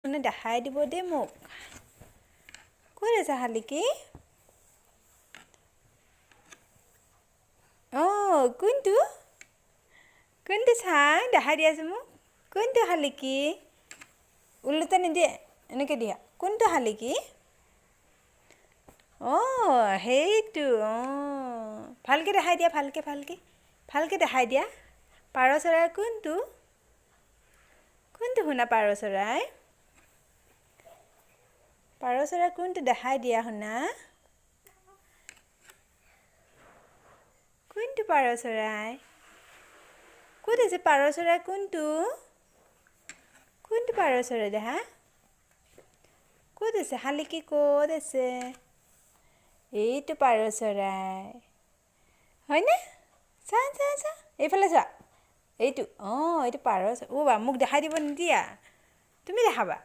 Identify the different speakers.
Speaker 1: মানে দেখাই দিব দেই মোক ক'ত আছে শালিকি অঁ কোনটো চাই দেখাই দিয়াচোন মোক কোনটো শালিকি ওলোটা নিদিয়ে এনেকৈ দিয়া কোনটো শালিকি অঁ সেইটো অঁ ভালকৈ দেখাই দিয়া ভালকৈ দেখাই দিয়া পাৰ চৰাই কোনটো শুনা পাৰ চৰাই কোনটো দেখাই দিয়া শুনা কোনটো পাৰ চৰাই ক'ত আছে পাৰ চৰাই কোনটো পাৰ চৰাই দেখা ক'ত আছে শালিকি ক'ত আছে এইটো পাৰ চৰাই হয়নে চা এইফালে চোৱা এইটো অঁ এইটো পাৰ চৰাই অ' বা মোক দেখাই দিব নিদিয়া তুমি দেখাবা